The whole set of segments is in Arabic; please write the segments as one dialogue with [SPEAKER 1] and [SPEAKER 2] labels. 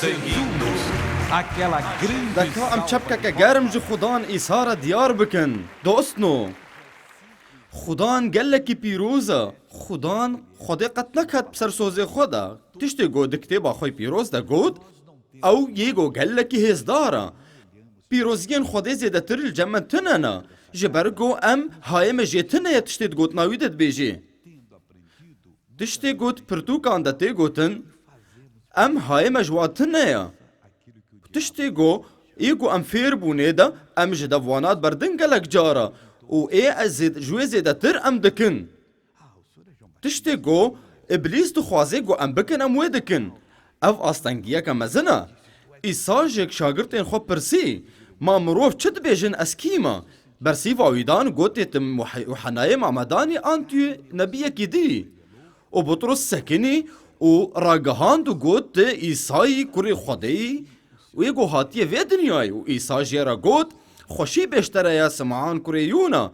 [SPEAKER 1] seguimos aquela grande
[SPEAKER 2] دكا ام چپکه گرم جو خدان ایثار دیار بکن دوستنو خدان گلکی پیروزه خدان خدا قد نکد بسر سوز خدا تشتی گو دکتی با خوی پیروز ده گود او یگو گلکی هزداره پیروزگین خدا زیده تر الجمع تنانا جبرگو ام هایم جیتنه تشتی گوت ناویدت بیجی تشتی گوت پرتوکان ده تی گوتن ام هایم جواتنه تشتی گو ایگو ام فیر بونه ده ام جدوانات بردن گلک جاره و ای از جوی زیده تر ام دکن تشتی گو ابلیس دخوازه گو ام بکن ام وی دکن او آستنگیه که مزنه ایسا جک شاگرتین خو پرسی ما مروف چد بیجن از کیما برسی واویدان گوتی تم وحنای معمدانی آنتو نبیه کی دی و بطرس سکنی و راگهان دو گوت ایسایی کری خودی و یکو هاتیه وی دنیای و ایسا جیرا گوت خوشی بیشتره یا سمعان کریونا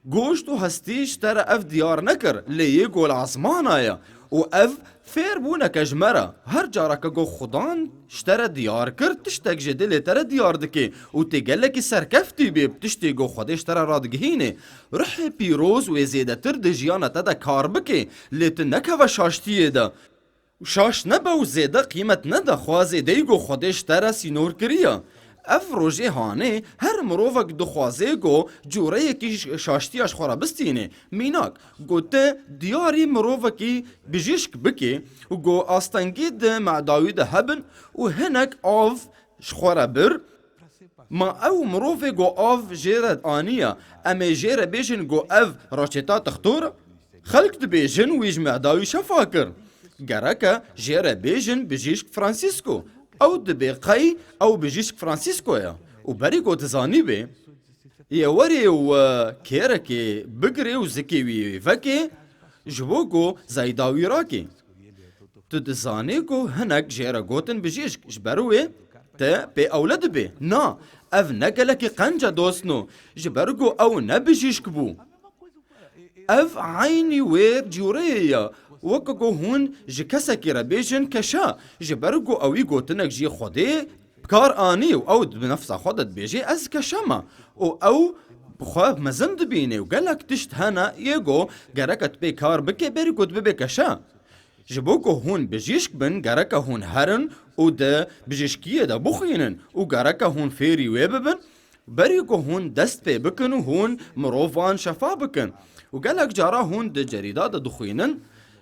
[SPEAKER 2] گوشت و هستیش تر اف دیار نکر لیه گول عصمان آیا و اف فیر بونه کجمره هر جارا که گو خدان شتر دیار کرد تشتک جدلی تر دیار دکی و تیگلکی سرکفتی بیب تشتی گو خودش تر رادگهینه روح پیروز و زیده تر دی جیانه تا دا کار بکی لیت نکه و شاشتیه دا شاش نبا و زیده قیمت نده خوازه دیگو خودش تر سینور کریه اف روژه هانه هر مروفک دخوازه گو جوره یکی شاشتیاش خورا بستینه میناک گو ته دیاری مروفکی بجیشک بکی و گو آستنگی ده معداوی ده هبن و هنک آف شخورا بر ما او مروفه گو آف جیرد آنیه اما جیره بیشن گو اف راچتا تختور خلق ده بیشن ویج معداوی شفاکر گرکه جیره بیشن بجیشک فرانسیسکو او دبی قی او بجیشک فرانسیسکو یا و بری گو تزانی بی یه وری و کیره که بگری و زکی وی وکی جبو گو زایداوی را که تو تزانی گو هنک جیره گوتن بجیشک جبروی تا بی اولاد بی نا اف نگلکی قنجا دوستنو جبرگو او نبجیشک بو اف عینی ویر جوره یا وکو هون جکسکی را بیشن کشا جبرگو اوی گوتنک جی خوده بکار آنی و او بنفس خودت بیجی از کشما او بخواب مزند بینه و گلک تشت هانا یگو گرکت بی کار بکی بری گوت ببی کشا جبوکو هون بجیشک بن گرکا هون هرن و ده بجیشکیه ده بخینن و گرکا هون فیری وی ببن بریگو هون دست پی بکن و هون مروفان شفا بکن و گلک جارا هون ده جریده ده دخینن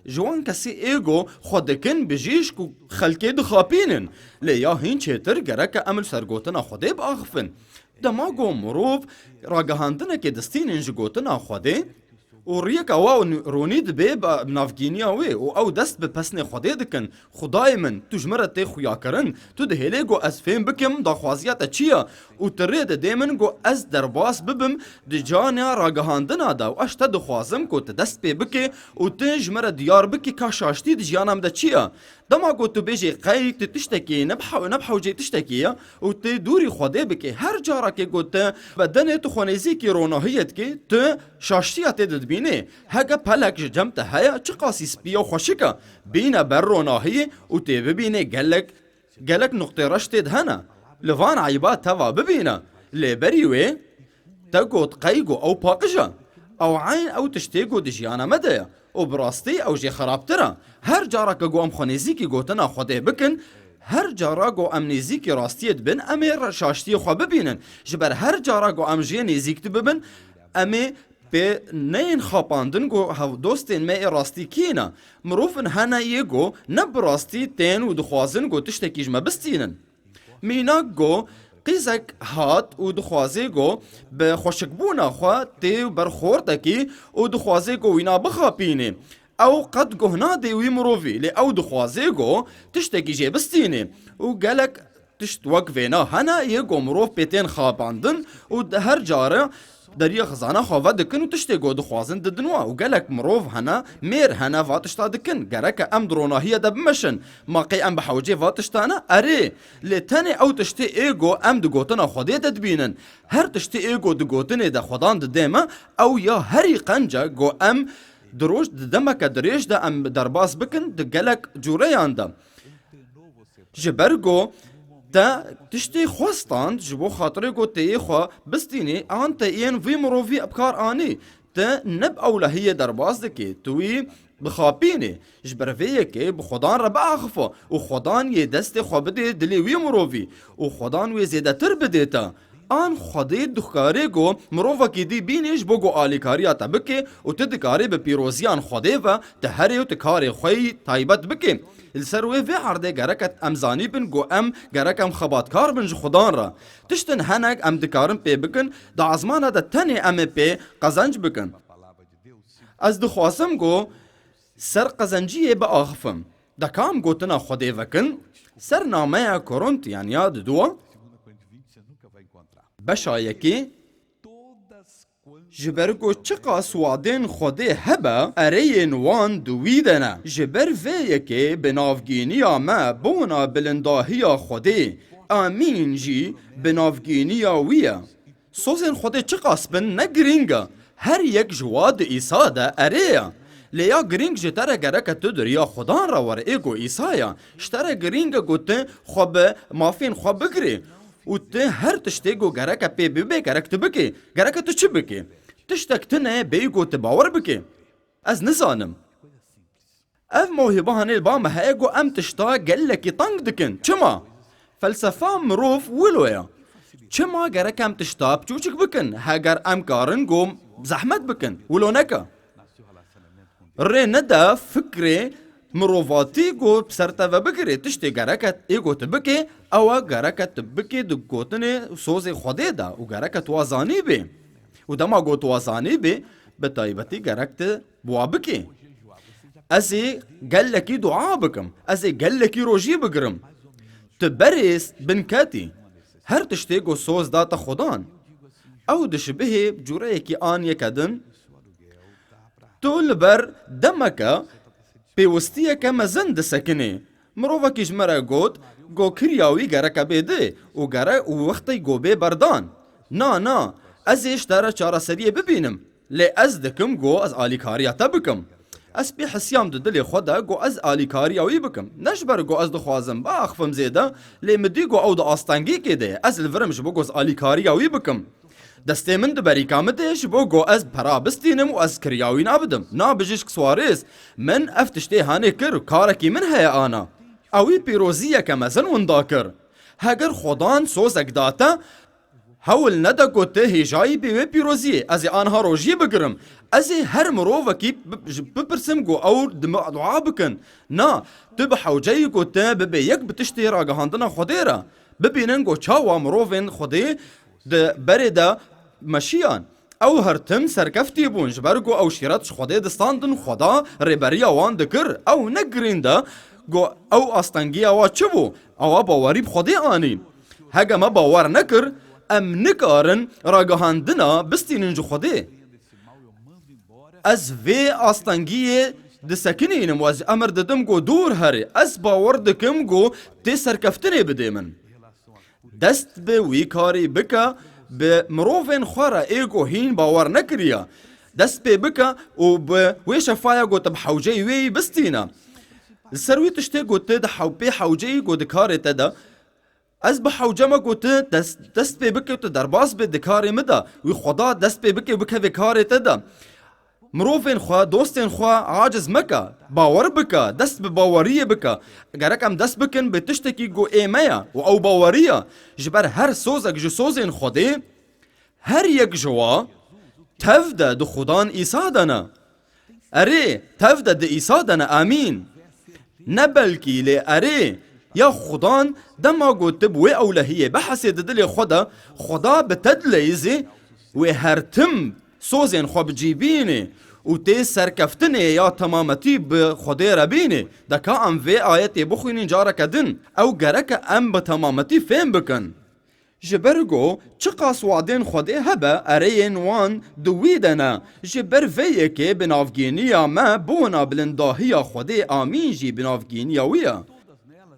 [SPEAKER 2] جوان کسی ایگو خودکن بجیشک و خلکی دخابینن لیا هین چیتر گرک عمل سرگوتنا خوده باخفن دما گو مروف راگهاندنه که دستینن جگوتنا خوده و ریک او رونید بی با نافگینی اوی و او دست به پسن خوده دکن خدای من تو جمرت تی خویا کرن تو ده هلی گو از فهم بکم دا خوازیات چیه و ترید دیمن گو از درباس ببم ده جانیا راگهاندنا دا و اشتا ده خوازم گو ته دست بی بکی و ته جمره دیار بکی که شاشتی ده جانم ده چیه دما گو تو بیجی قی تی تشتکی نبحو جی تشتکی و ته دوری خوده بکی هر جارا که گو ته بدن تو خونیزی کی روناهیت کی ته شاشتیات ده بینه هگه پلک جمت هیا چه قاسی سپیا خوشکه بینه بر روناهی و تی ببینه گلک نقطه رشت دهنه لفان عیبات توا ببینه لبریوه تا گوت قیگو او پاقجه او عین او تشتیگو دجیانه مده و براستی او جی خرابتره هر جارا که گو ام خونیزیکی گوتنا خوده بکن هر جارا گو ام نیزیکی راستیت بن امیر شاشتی خو ببینن جبر هر جارا گو ام جی نیزیکت ببن امی به نین خاپاندن گو هاو دوستین می راستی کینا مروفن هنا یگو نب راستی تین و دخوازن گو تشتکیج ما بستینن مینا گو قیزک هات و دخوازه گو به خوشکبونا خوا تی برخوردکی و دخوازه گو وینا بخاپینه او قد گهنا دیوی مروفی لی او دخوازه گو تشتکی جه بستینه و گلک تشت وقفینا هنا یگو مروف پیتین خاپاندن و ده هر جاره دریا خزانه خواه دکن و تشتی گو دخوازن ددنوا و گلک مروف هنا میر هنا واتشتا دکن گرک ام دروناهیه ده بمشن ماقی ام بحوجه واتشتانا اره لیتنی او تشتی ایگو ام دگوتنا خوده ددبینن هر تشتی ایگو دگوتنی ده خودان ددیمه او یا هری قنجه گو ام دروش دمک دریش ده ام درباس بکن ده گلک جوره یانده جبرگو تا تشتی خواستند جبو خاطر گو تی خوا بستینی آن تا این وی مروفی ابکار آنی تا نب اولهیه در باز دکی توی بخاپینی جبرویه که بخودان را باخفا و خودان یه دست خواه بده دلی وی مروفی و خودان وی زیده تر بده تا آن خودی دخکاری گو مروفا کی دی بینیش بگو آلیکاریا تا بکی و تدکاری به پیروزیان خودی و تهری و تکاری خوی تایبت بکی السروي في عرضه جركت ام زاني بن جو ام جرك ام خباتكار بن جو خدان را تشتن هنگ ام دكارن بي بكن دا عزمان دا تاني ام بي قزنج بكن از دخواسم جو سر قزنجيه باغفم دا كام جوتنا خدي وكن سر نامه كورنت يعني ياد دوا بشايكي جبرگو چقا سوادین خودی هبه ارین وان دویدنه جبر ویه که بنافگینی ما بونا بلنداهی خودی آمین جی بنافگینی ویه سوزین خودی چقا سبن نگرینگه هر یک جواد ایسا ده اریه لیا گرینگ جتره گرک تدر یا خدان را ور ایگو ایسایا شتره گرینگ گوته خواب مافین خواب بگری و ته هر تشتیگو گرک پی بی گرک تبکی گرک تو چی بکی تشتک تنه بیگو تباور بکی از نزانم اف موهبه هنیل با مهیگو ام تشتا گلکی تنگ دکن چما فلسفه مروف ولویا چما گرک ام تشتا بچوچک بکن هگر ام کارن گوم زحمت بکن ولو نکا ری ندا فکری مروفاتی گو بسرتا و بگری تشتی گرکت ایگو تبکی او گرکت تبکی دو گوتن سوز خوده دا و گرکت وازانی بی و دما گوت وازانی بی بتایبتی گرکت بوا بکی ازی گلکی دعا بکم ازی گلکی روژی بگرم تبریست بنکاتی هر تشتی گو سوز داتا خودان او دشبه جوره یکی آن یکدن تو لبر دمکا پیوستیه که مزن دسکنه مروفا کش مرا گوت گو کریاوی گرکا بیده و گره و وقتی گو بی بردان نا ازیش داره چاره سریه ببینم لی از دکم گو از آلیکاریاتا بکم از بی حسیام دو دلی خودا گو از آلیکاریاوی بکم نشبر گو از دخوازم با اخفم زیده لی مدی گو او دا آستانگی که ده از الورمش بگو از آلیکاریاوی بکم دسته من دبری کامتش بو گو از پرا بستینم و از کریاوی نابدم نا بجیش کسواریز من افتشتی هانه کر کارکی من هیا آنا اوی پیروزیه که مزن وندا کر هگر خودان سوزک داتا هول ندا گوته هیجایی بیوی پیروزیه از آنها روژی بگرم از هر مروفکی بپرسم گو او دعا بکن نا تب حوجی گوته ببی یک بتشتی راگهاندنا خودی را ببینن گو چاوا مروفین خودی ده بری ده مشیان او هرتم سرکفتی بون جبرگو او شیراتش خودی دستاندن خدا ریبری وان دکر او نگرین ده گو او آستانگی او چه بو او باوری بخودی آنی هگه ما باور نکر ام نکارن راگهاندنا بستینن جو خودی از وی آستانگی دسکنینم و از امر ددم گو دور هری از باور دکم گو تی سرکفتنی بده من دست به وی کاری بکا به مروفین خوارا ایگو هین باور نکریا دست به بکا و به وی شفایا گو تب حوجی وی بستینا سروی تشتی گو تد حوبی حوجی گو دکاری تدا از به حوجما گو دست به بکا تو درباز به دکاری مدا وی خدا دست به بکا بکا وی کاری تدا مروفین خوا دوستین خوا عاجز مکا باور بکا دست به باوریه بکا گرکم دست بکن به تشتکی گو ایمیا و او باوریه جبر هر سوزک جو سوزین خودی هر یک جوا تفده دو خدان ایسا دنا اره تفده دو ایسا دنا آمین نبلکی لی اره یا خدان دما گو تبوی اولهیه بحثی ددل خدا بتدلیزی و هر تم سوزین خواب جیبینه و تی سرکفتنه یا تمامتی به خودی ربینه دکا ام وی آیتی بخوینین جارا کدن او گرک ام به تمامتی فهم بکن جبرگو چقا سوادین خودی هبه ارین وان دویدنه جبر ویه که بنافگینی ما بونا بلنداهی خودی آمین جی بنافگینی ویه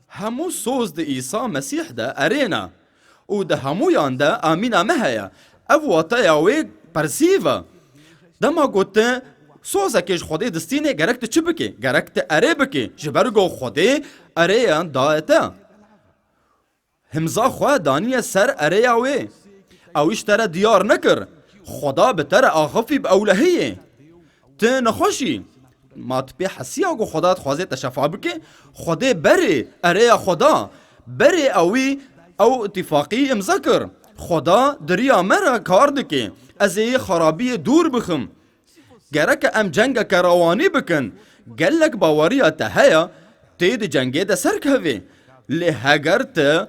[SPEAKER 2] همو سوز ده ایسا مسیح ده ارینا و ده همو یان ده آمین مهیا او واتا یاوی پرسیوه دما گوته سوزکش خودی دستینه گرکت چی بکی؟ گرکت اره بکی جبرگو خودی اره یان دایتا همزا خواه دانیه سر اریا وی اویش تره دیار نکر خدا بتره آخفی بأولهیه ته نخوشی ما تبی حسیا گو خدا تخوازه تشفا بکه خدا بره اریا خدا بره اوی او اتفاقی امضا کر خدا دریا مرا کار دکه از ای خرابی دور بخم گرک ام جنگ کروانی بکن گلک باوریا تهیا تید جنگی ده سرکوی لی هگر ته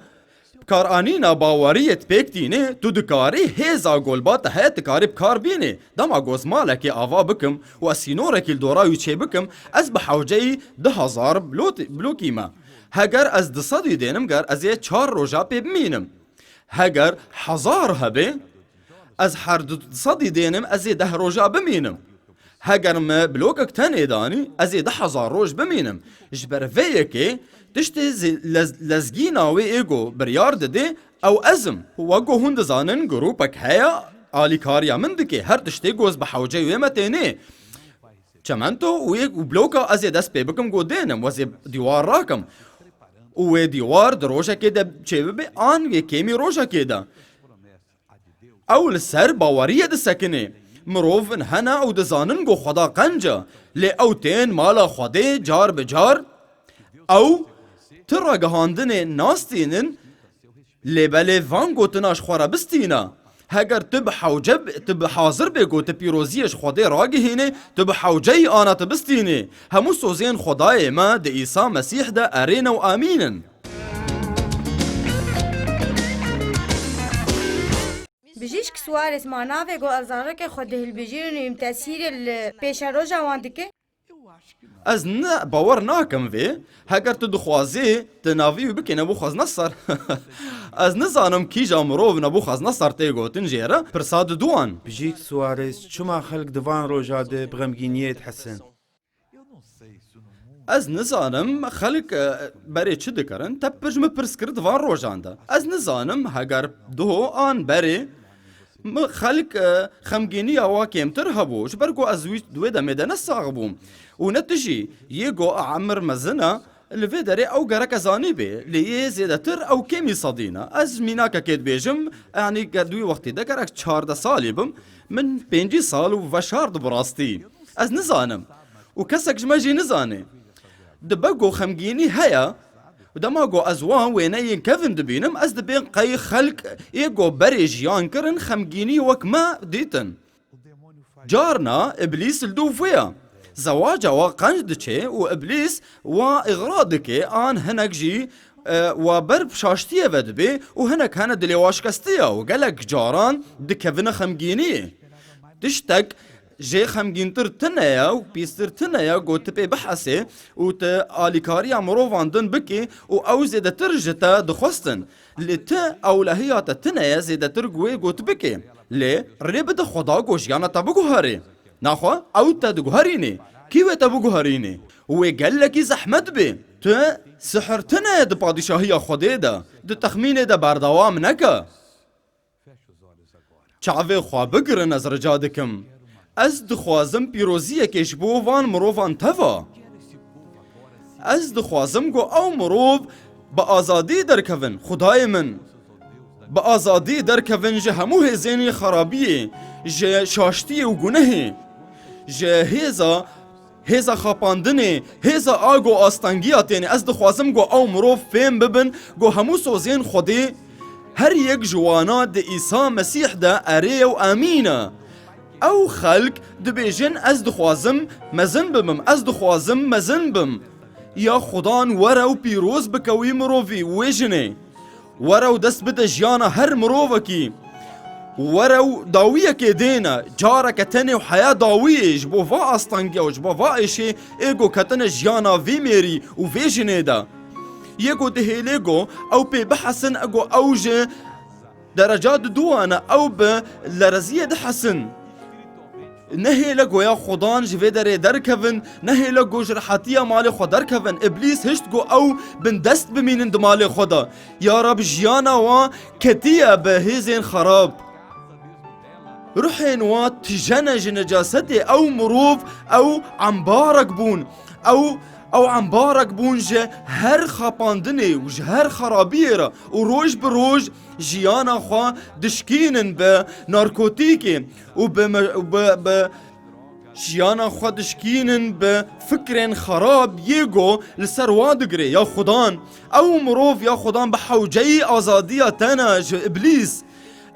[SPEAKER 2] کارانینا باوریت پیکتینه تو دکاری هزا گلبات هیت کاری بکار بینه دما گوز مالکی آوا بکم و سینورکی الدورایو چه بکم از بحوجه 10,000 بلوکی ما هگر از دصدی دینم گر از یه 4 روژا پی بمینم هگر 1000 هبه از هر دصدی دینم از یه 10 روژا بمینم هگر ما بلوکک تنه دانی از یه 10,000 روژ بمینم جبر ویه که تشتی لزگینا وی ایگو بریار دده او ازم وگو هند زانن گروپک هیا آلی کاریا من دکه هر تشتی گوز بحوجه وی متینه چمنتو وی بلوکا از یه دست پی بکم گو دینم وزی دیوار راکم و دیوار دروشا که ده چه ببه آن وی کمی روشا که ده اول سر باوریه ده سکنه مروفن هنا او دزانن گو خدا قنجا لی او تین مالا خوده جار بجار او ترا گهاندن ناستینن لی بله وان گوتناش خورا بستینا هگر تب حوجب تب حاضر بگو تپیروزیش خوده راگه هینه تب حوجه آنا تبستینه همو سوزین خدای ما ده ایسا مسیح ده ارین و آمینن
[SPEAKER 3] بجيش كسوارس ما نافي جو أزارك خد هالبجيرني تأثير البيشاروجا واندك
[SPEAKER 2] از نه باور ناکم وی هگر تو دخوازی تناوی بکی نبوخذ نصر از نزانم کیجا مروف نبوخذ نصر تیگو تنجیره پرساد دوان
[SPEAKER 4] بجيك سواريز شما خلق دفان روجاده بغمگینیت حسن
[SPEAKER 2] از نزانم خلق بری چه دکرن تپج مپرس کرد وان روجانده از نزانم هگر دو آن بری خلق خمگینی آوا کمتر هبوش برگو از ویش دوی دمیده نساغ بوم و نتجی یگو عمر مزنه لفی داره او گرک زانی بی لیه زیده تر او کمی صدینا از میناکا کد بیجم یعنی گردوی وقتی ده گرک 14 سالی بم من 5 سال و وشارد براستی از نزانم و کسک جمجی نزانه دبگو خمگینی هیا ودماغو ازوان وينين كيفن دبينم از دبين قي خلق ايغو بري جيان كرن خمجيني وكما ديتن جارنا ابليس الدوفيا زواجا وقنج دچه و ابليس و اغرادك ان هنك جي وبرب شاشتيه ودبي وهنك هنا دليواش كستيا وقالك جاران دكفنا خمجيني تشتك جي خمگینتر تنیا و پیستر تنیا گوت پی بحثه و تا آلیکاریا مروفاندن بکی و او زیده تر جتا دخواستن لی تا اولهیات تنیا زیده تر گوی گوت بکی لی ریب ده خدا گوشیانا تا بگو هاری ناخوا او تا دگو هارینی کیوه تا بگو هارینی و گلکی زحمت بی تا سحر تنیا ده پادشاهی خوده ده ده تخمین ده بردوام نکا چاوه خواه بگرن از رجادکم از دخوازم پیروزیه کش بو وان مروفان توا از دخوازم گو او مروف با آزادی درکون خدای من با آزادی درکون جه همو هزینی خرابیه جه شاشتی و گنه جه هزا خاپاندنه هزا آگو آستانگیات یعنی از دخوازم گو او مروف فهم ببن گو همو سوزین خودی هر یک جوانا ده ایسا مسیح ده اره و امینه او خلق دبیجن از دخوازم مزن بمم از دخوازم مزن بم یا خدان ورا و پیروز بکوی مروفی ویجنه ورا و دست بده جیانا هر مروفکی ورا و داویه که دینا جارا کتنه و حیا داویه جبو فا استانگیا و جبو فا ایشه ایگو کتنه جیانا وی میری و ویجنه دا یگو دهیلگو او پی بحسن اگو اوجه درجات دوانا او به لرزیه دحسن نهي لقو يا خدان جفي داري دركفن نهي لقو جرحاتيا مالي خو دركفن ابليس هشتقو او بندست بمين مالي خدا يا رب جيانا و كتيا بهيزين خراب روحين وات تجنج نجاستي او مروف او عمبارك بون او او عمبارك بونجه هر خاپاندنه و هر خرابیه را و روش بروش جیانا خوا دشکینن به نارکوتیکی و به جیانا خوا دشکینن به فکرین خراب یگو لسر وادگره یا خدان او مروف یا خدان به حوجه آزادی تانا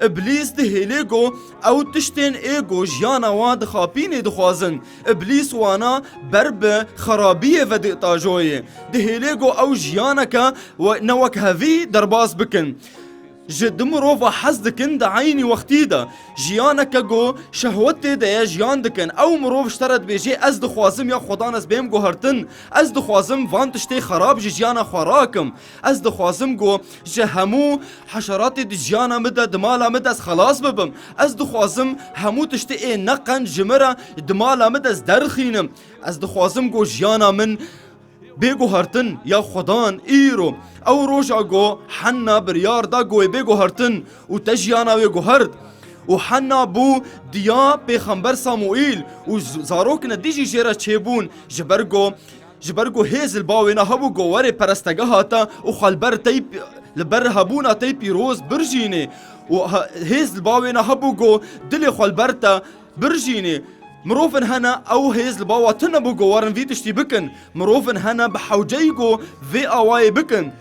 [SPEAKER 2] ابلیس ده هلیگو او تشتین ایگو جیانا وان دخابینی دخوازن ابلیس وانا برب خرابیه و دیتاجویه ده هلیگو او جیانا که و نوک هفی درباز بکن جد مروفا حز دکن دا عینی وقتی دا جیانا که گو شهوت دا یا جیان دکن او مروف اشترد بیجی از دخوازم یا خدان از بیم گو هرتن از دخوازم وان تشتی خراب جیانا خواراکم از دخوازم گو جه همو حشرات دی جیانا مده دمالا مده از خلاص ببم از دخوازم همو تشتی ای نقن جمره دمالا مده از درخینم از دخوازم گو جیانا من بيگو هرتن یا خدان ایرو او روشا گو حنا بریار دا گوی بيگو هرتن و تجیانا ویگو هرد و حنا بو دیا پیغمبر ساموئیل و زاروکنا دیجی جیرا چیبون جبرگو هیزل باوینا هبو گو وری پرستگه هاتا و خالبر تیب لبر هبونا تیپی روز برجینه و هیزل باوینا هبو گو دل خالبرتا برجینه مروفن هنا او هيز الباوا تنبوغو وارن في تشتي بكن مروفن هنا بحوجيغو في اواي بكن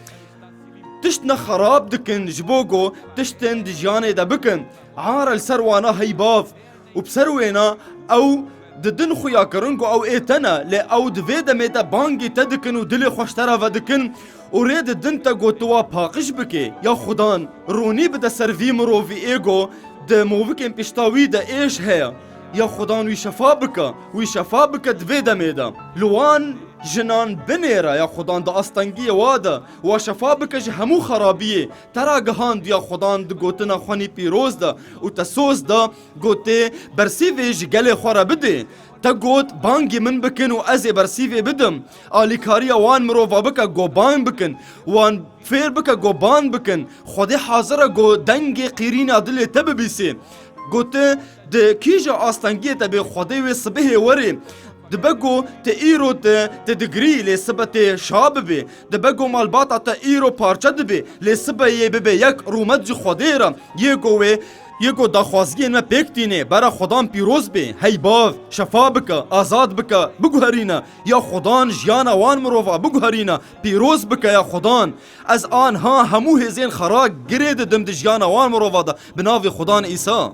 [SPEAKER 2] تشتنا خراب دكن جبوغو تشتن دجاني دا بكن عار السروانا هيباف وبسروينا او ددن خويا كرنغو او ايتنا لا او دفيدا ميتا بانجي تدكن ودلي خوشترا ودكن وريد الدنتا گو توا باقش بكي يا خدان روني بدا سرفي مروفي ايغو دا موفكن بيشتاوي دا ايش هيا يا خدان وي شفابك دفيدا ميدا لوان جنان بنيرا يا خدان دا استنگي وادا وشفابك جهمو خرابيه ترى جهان يا خدان دا گوتنا خواني بيروز دا وتسوس دا گوتي برسيفي جگل خورا بده تا گوت بانگي من بكن وازي برسيفي بدم آليكاريا وان مروفا بكا گو بان بكن وان فير بكا گو بان بكن خودي حاضرة گو دنگي قيرين عدل تببيسي گوته ده کیجا آستانگیه تا به خوده و صبح وری ده بگو تا ایرو تا دگری لی صبح تا شاب بی ده بگو مالباتا تا ایرو پارچه ده بی لی صبح یه بی یک رومت جو خوده را یکو داخوازگی ما پیکتینه برا خدان پیروز بی هی باو شفا بکا آزاد بکا بگو هرینا یا خدان جیانا وان مروفا بگو هرینا پیروز بکا یا خدان از آنها همو هزین خراک گرید دم دی جیانا وان مروفا دا بناوی خدان ایسا